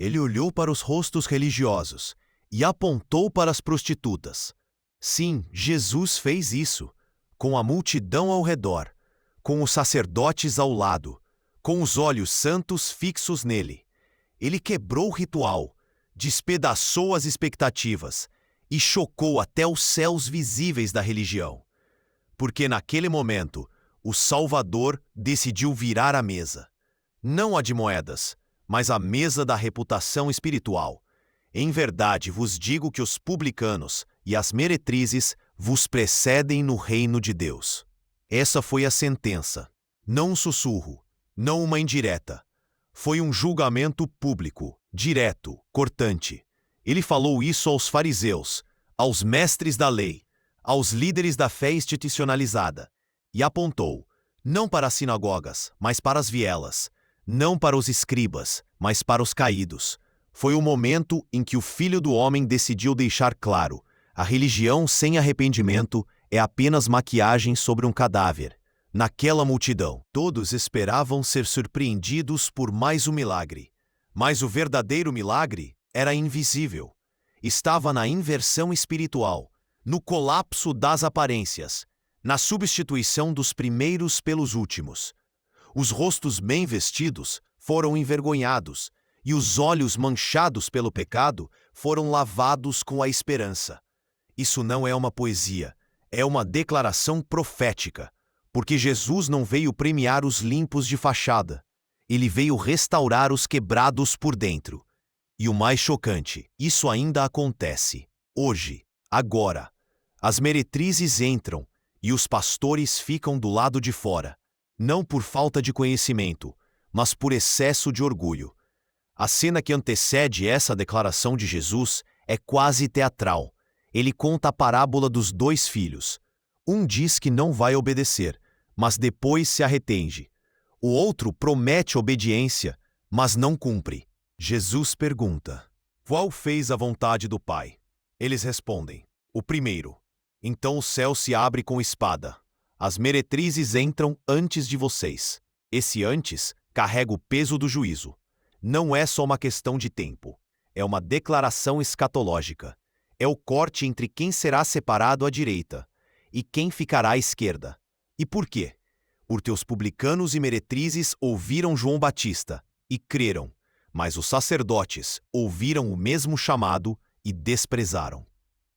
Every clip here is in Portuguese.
Ele olhou para os rostos religiosos e apontou para as prostitutas. Sim, Jesus fez isso, com a multidão ao redor, com os sacerdotes ao lado, com os olhos santos fixos nele. Ele quebrou o ritual, despedaçou as expectativas e chocou até os céus visíveis da religião. Porque naquele momento, o Salvador decidiu virar a mesa. Não a de moedas, mas a mesa da reputação espiritual. Em verdade vos digo que os publicanos e as meretrizes vos precedem no reino de Deus. Essa foi a sentença. Não um sussurro, não uma indireta. Foi um julgamento público, direto, cortante. Ele falou isso aos fariseus, aos mestres da lei, aos líderes da fé institucionalizada, e apontou, não para as sinagogas, mas para as vielas, não para os escribas, mas para os caídos. Foi o momento em que o Filho do Homem decidiu deixar claro: a religião sem arrependimento é apenas maquiagem sobre um cadáver. Naquela multidão, todos esperavam ser surpreendidos por mais um milagre. Mas o verdadeiro milagre era invisível. Estava na inversão espiritual, no colapso das aparências, na substituição dos primeiros pelos últimos. Os rostos bem vestidos foram envergonhados, e os olhos manchados pelo pecado foram lavados com a esperança. Isso não é uma poesia, é uma declaração profética, porque Jesus não veio premiar os limpos de fachada. Ele veio restaurar os quebrados por dentro. E o mais chocante, isso ainda acontece. Hoje, agora. As meretrizes entram e os pastores ficam do lado de fora, não por falta de conhecimento, mas por excesso de orgulho. A cena que antecede essa declaração de Jesus é quase teatral. Ele conta a parábola dos 2 filhos. Um diz que não vai obedecer, mas depois se arrepende. O outro promete obediência, mas não cumpre. Jesus pergunta: qual fez a vontade do Pai? Eles respondem: o primeiro. Então o céu se abre com espada. As meretrizes entram antes de vocês. Esse antes carrega o peso do juízo. Não é só uma questão de tempo. É uma declaração escatológica. É o corte entre quem será separado à direita e quem ficará à esquerda. E por quê? Porque os publicanos e meretrizes ouviram João Batista e creram, mas os sacerdotes ouviram o mesmo chamado e desprezaram.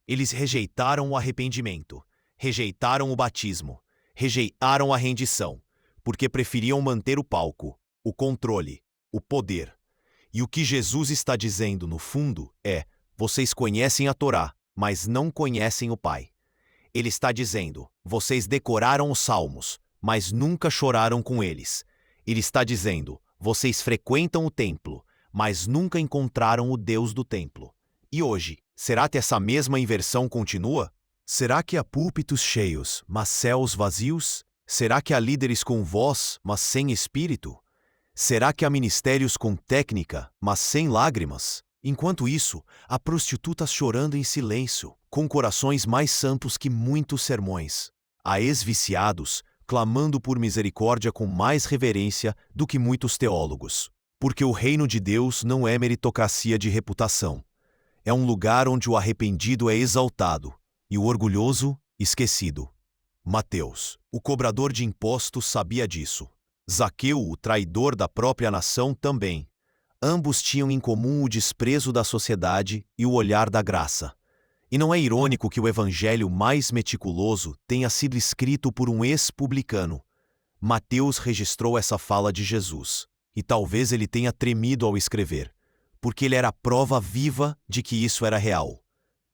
Eles rejeitaram o arrependimento, rejeitaram o batismo, rejeitaram a rendição, porque preferiam manter o palco, o controle, o poder. E o que Jesus está dizendo, no fundo, é: vocês conhecem a Torá, mas não conhecem o Pai. Ele está dizendo: vocês decoraram os salmos, mas nunca choraram com eles. Ele está dizendo: vocês frequentam o templo, mas nunca encontraram o Deus do templo. E hoje, será que essa mesma inversão continua? Será que há púlpitos cheios, mas céus vazios? Será que há líderes com voz, mas sem espírito? Será que há ministérios com técnica, mas sem lágrimas? Enquanto isso, há prostitutas chorando em silêncio, com corações mais santos que muitos sermões. Há ex-viciados clamando por misericórdia com mais reverência do que muitos teólogos. Porque o reino de Deus não é meritocracia de reputação. É um lugar onde o arrependido é exaltado e o orgulhoso esquecido. Mateus, o cobrador de impostos, sabia disso. Zaqueu, o traidor da própria nação, também. Ambos tinham em comum o desprezo da sociedade e o olhar da graça. E não é irônico que o evangelho mais meticuloso tenha sido escrito por um ex-publicano. Mateus registrou essa fala de Jesus, e talvez ele tenha tremido ao escrever, porque ele era a prova viva de que isso era real.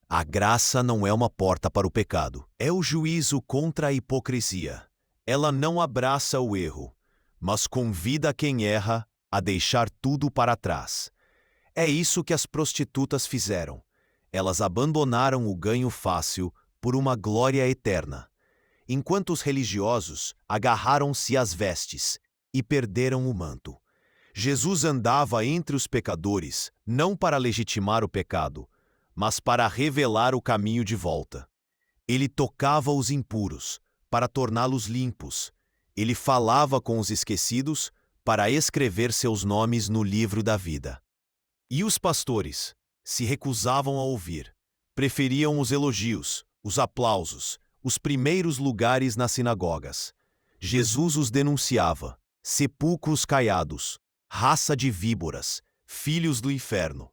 A graça não é uma porta para o pecado, é o juízo contra a hipocrisia. Ela não abraça o erro, mas convida quem erra a deixar tudo para trás. É isso que as prostitutas fizeram. Elas abandonaram o ganho fácil por uma glória eterna, enquanto os religiosos agarraram-se às vestes e perderam o manto. Jesus andava entre os pecadores, não para legitimar o pecado, mas para revelar o caminho de volta. Ele tocava os impuros, para torná-los limpos. Ele falava com os esquecidos, para escrever seus nomes no livro da vida. E os pastores se recusavam a ouvir. Preferiam os elogios, os aplausos, os primeiros lugares nas sinagogas. Jesus os denunciava: sepulcros caiados, raça de víboras, filhos do inferno.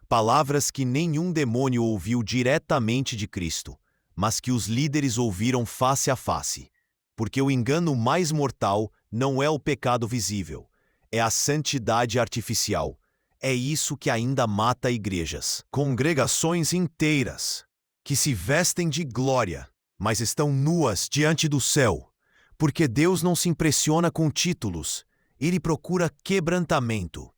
Palavras que nenhum demônio ouviu diretamente de Cristo, mas que os líderes ouviram face a face. Porque o engano mais mortal não é o pecado visível, é a santidade artificial. É isso que ainda mata igrejas, congregações inteiras, que se vestem de glória, mas estão nuas diante do céu. Porque Deus não se impressiona com títulos, Ele procura quebrantamento.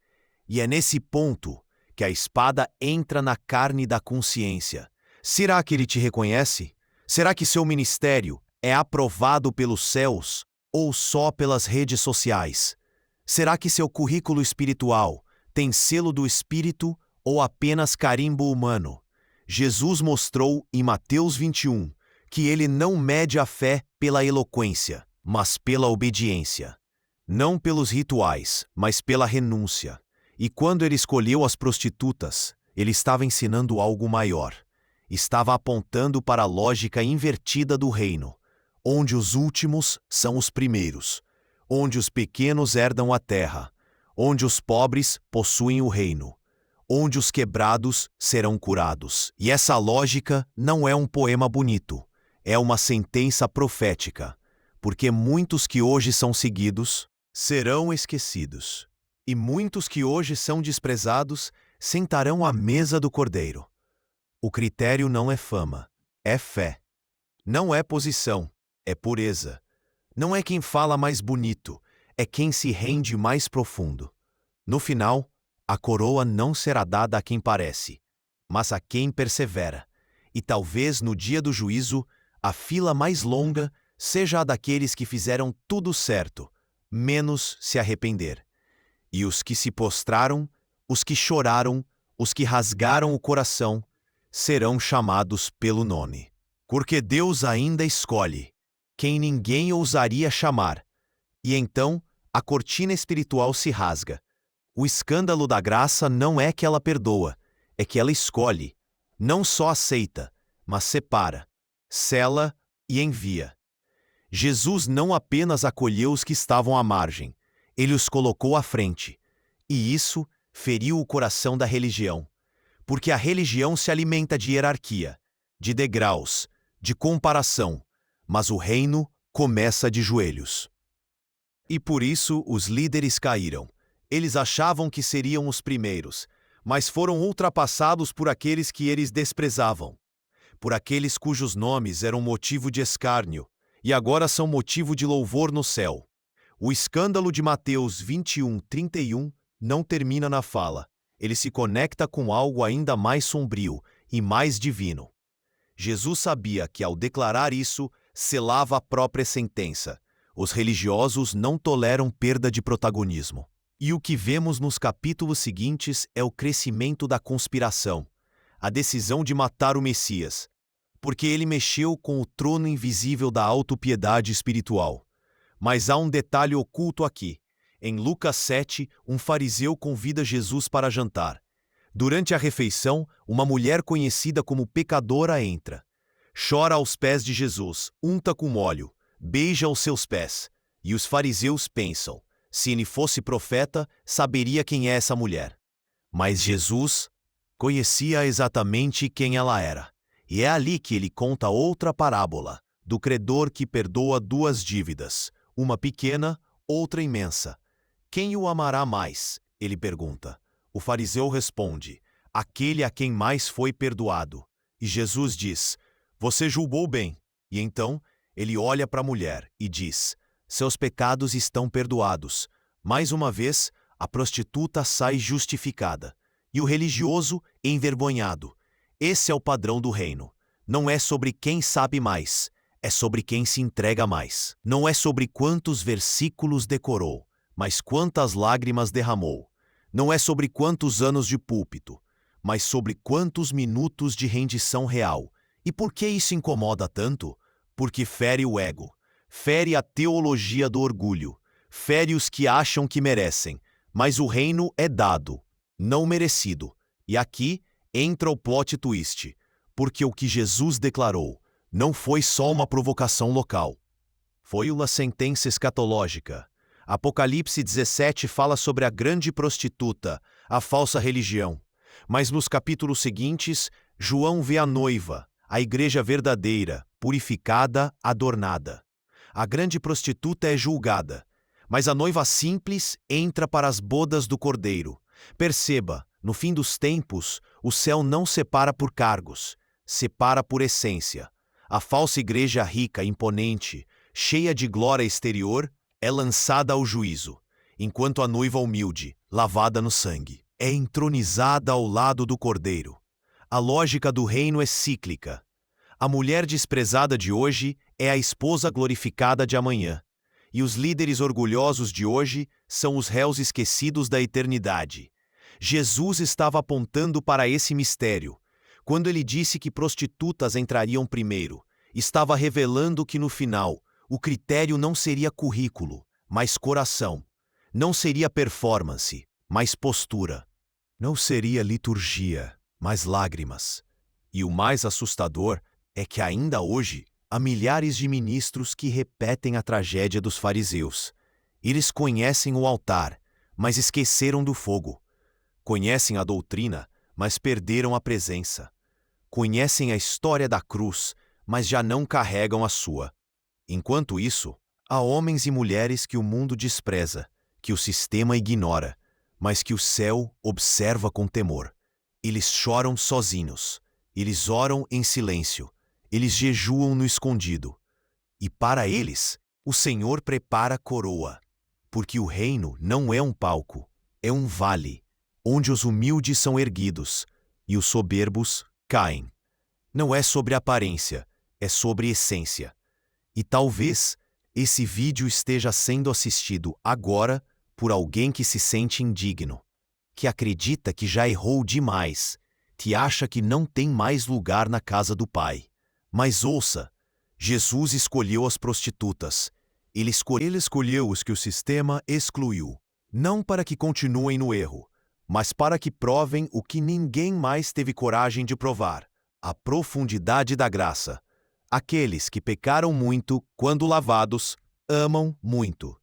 E é nesse ponto que a espada entra na carne da consciência. Será que Ele te reconhece? Será que seu ministério é aprovado pelos céus ou só pelas redes sociais? Será que seu currículo espiritual tem selo do Espírito ou apenas carimbo humano? Jesus mostrou em Mateus 21 que ele não mede a fé pela eloquência, mas pela obediência. Não pelos rituais, mas pela renúncia. E quando ele escolheu as prostitutas, ele estava ensinando algo maior. Estava apontando para a lógica invertida do reino, onde os últimos são os primeiros, onde os pequenos herdam a terra, onde os pobres possuem o reino, onde os quebrados serão curados. E essa lógica não é um poema bonito, é uma sentença profética, porque muitos que hoje são seguidos serão esquecidos, e muitos que hoje são desprezados sentarão à mesa do Cordeiro. O critério não é fama, é fé. Não é posição, é pureza. Não é quem fala mais bonito, é quem se rende mais profundo. No final, a coroa não será dada a quem parece, mas a quem persevera. E talvez no dia do juízo, a fila mais longa seja a daqueles que fizeram tudo certo, menos se arrepender. E os que se prostraram, os que choraram, os que rasgaram o coração, serão chamados pelo nome. Porque Deus ainda escolhe quem ninguém ousaria chamar. E então, a cortina espiritual se rasga. O escândalo da graça não é que ela perdoa, é que ela escolhe. Não só aceita, mas separa, sela e envia. Jesus não apenas acolheu os que estavam à margem, ele os colocou à frente. E isso feriu o coração da religião. Porque a religião se alimenta de hierarquia, de degraus, de comparação. Mas o reino começa de joelhos. E por isso os líderes caíram. Eles achavam que seriam os primeiros, mas foram ultrapassados por aqueles que eles desprezavam, por aqueles cujos nomes eram motivo de escárnio, e agora são motivo de louvor no céu. O escândalo de Mateus 21:31 não termina na fala. Ele se conecta com algo ainda mais sombrio e mais divino. Jesus sabia que, ao declarar isso, selava a própria sentença. Os religiosos não toleram perda de protagonismo. E o que vemos nos capítulos seguintes é o crescimento da conspiração, a decisão de matar o Messias, porque ele mexeu com o trono invisível da autopiedade espiritual. Mas há um detalhe oculto aqui. Em Lucas 7, um fariseu convida Jesus para jantar. Durante a refeição, uma mulher conhecida como pecadora entra. Chora aos pés de Jesus, unta com óleo, beija os seus pés. E os fariseus pensam: se ele fosse profeta, saberia quem é essa mulher. Mas Jesus conhecia exatamente quem ela era. E é ali que ele conta outra parábola, do credor que perdoa duas dívidas, uma pequena, outra imensa. Quem o amará mais? Ele pergunta. O fariseu responde: aquele a quem mais foi perdoado. E Jesus diz: você julgou bem. E então ele olha para a mulher e diz: seus pecados estão perdoados. Mais uma vez, a prostituta sai justificada. E o religioso envergonhado. Esse é o padrão do reino. Não é sobre quem sabe mais, é sobre quem se entrega mais. Não é sobre quantos versículos decorou, mas quantas lágrimas derramou. Não é sobre quantos anos de púlpito, mas sobre quantos minutos de rendição real. E por que isso incomoda tanto? Porque fere o ego, fere a teologia do orgulho, fere os que acham que merecem, mas o reino é dado, não merecido. E aqui entra o plot twist, porque o que Jesus declarou não foi só uma provocação local. Foi uma sentença escatológica. Apocalipse 17 fala sobre a grande prostituta, a falsa religião. Mas nos capítulos seguintes, João vê a noiva, a igreja verdadeira, purificada, adornada. A grande prostituta é julgada, mas a noiva simples entra para as bodas do Cordeiro. Perceba, no fim dos tempos, o céu não separa por cargos, separa por essência. A falsa igreja rica, imponente, cheia de glória exterior, é lançada ao juízo, enquanto a noiva humilde, lavada no sangue, é entronizada ao lado do Cordeiro. A lógica do reino é cíclica. A mulher desprezada de hoje é a esposa glorificada de amanhã, e os líderes orgulhosos de hoje são os réus esquecidos da eternidade. Jesus estava apontando para esse mistério. Quando ele disse que prostitutas entrariam primeiro, estava revelando que no final, o critério não seria currículo, mas coração. Não seria performance, mas postura. Não seria liturgia, mas lágrimas. E o mais assustador é que ainda hoje há milhares de ministros que repetem a tragédia dos fariseus. Eles conhecem o altar, mas esqueceram do fogo. Conhecem a doutrina, mas perderam a presença. Conhecem a história da cruz, mas já não carregam a sua. Enquanto isso, há homens e mulheres que o mundo despreza, que o sistema ignora, mas que o céu observa com temor. Eles choram sozinhos, eles oram em silêncio, eles jejuam no escondido. E para eles, o Senhor prepara coroa, porque o reino não é um palco, é um vale, onde os humildes são erguidos e os soberbos caem. Não é sobre aparência, é sobre essência. E talvez esse vídeo esteja sendo assistido agora por alguém que se sente indigno, que acredita que já errou demais, que acha que não tem mais lugar na casa do Pai. Mas ouça, Jesus escolheu as prostitutas. Ele escolheu os que o sistema excluiu, não para que continuem no erro, mas para que provem o que ninguém mais teve coragem de provar: a profundidade da graça. Aqueles que pecaram muito, quando lavados, amam muito.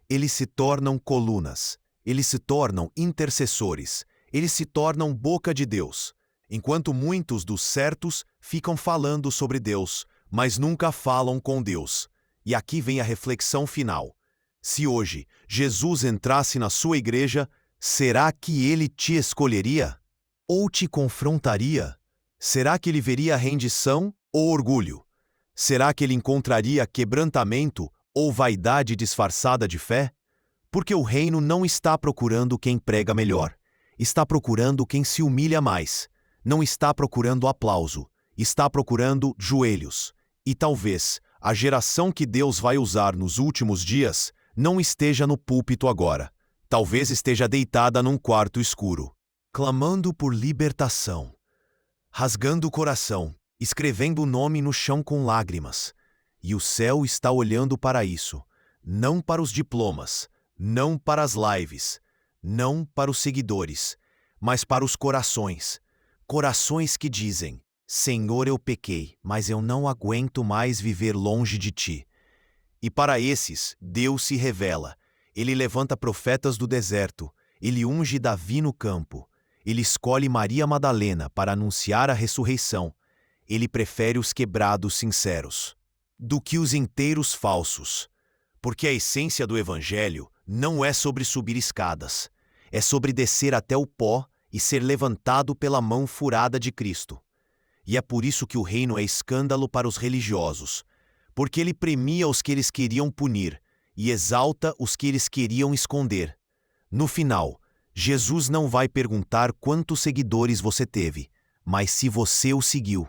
Eles se tornam colunas, eles se tornam intercessores, eles se tornam boca de Deus, enquanto muitos dos certos ficam falando sobre Deus, mas nunca falam com Deus. E aqui vem a reflexão final. Se hoje Jesus entrasse na sua igreja, será que ele te escolheria? Ou te confrontaria? Será que ele veria rendição ou orgulho? Será que ele encontraria quebrantamento ou vaidade disfarçada de fé? Porque o reino não está procurando quem prega melhor. Está procurando quem se humilha mais. Não está procurando aplauso. Está procurando joelhos. E talvez a geração que Deus vai usar nos últimos dias não esteja no púlpito agora. Talvez esteja deitada num quarto escuro, clamando por libertação, rasgando o coração, escrevendo o nome no chão com lágrimas. E o céu está olhando para isso, não para os diplomas, não para as lives, não para os seguidores, mas para os corações. Corações que dizem: Senhor, eu pequei, mas eu não aguento mais viver longe de ti. E para esses, Deus se revela. Ele levanta profetas do deserto, ele unge Davi no campo, ele escolhe Maria Madalena para anunciar a ressurreição. Ele prefere os quebrados sinceros do que os inteiros falsos, porque a essência do Evangelho não é sobre subir escadas, é sobre descer até o pó e ser levantado pela mão furada de Cristo. E é por isso que o reino é escândalo para os religiosos, porque ele premia os que eles queriam punir e exalta os que eles queriam esconder. No final, Jesus não vai perguntar quantos seguidores você teve, mas se você o seguiu.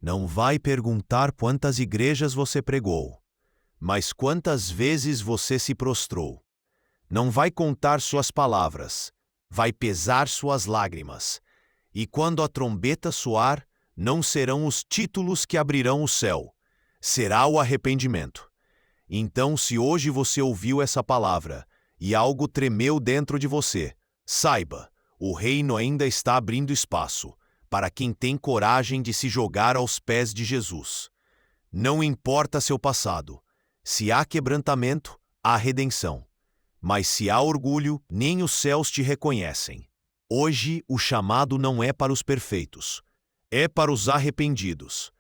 Não vai perguntar quantas igrejas você pregou, mas quantas vezes você se prostrou. Não vai contar suas palavras, vai pesar suas lágrimas. E quando a trombeta soar, não serão os títulos que abrirão o céu, será o arrependimento. Então, se hoje você ouviu essa palavra e algo tremeu dentro de você, saiba, O reino ainda está abrindo espaço para quem tem coragem de se jogar aos pés de Jesus. Não importa seu passado. Se há quebrantamento, há redenção. Mas se há orgulho, nem os céus te reconhecem. Hoje, o chamado não é para os perfeitos. É para os arrependidos.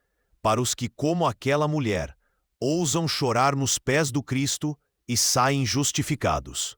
Para os que, como aquela mulher, ousam chorar nos pés do Cristo e saem justificados.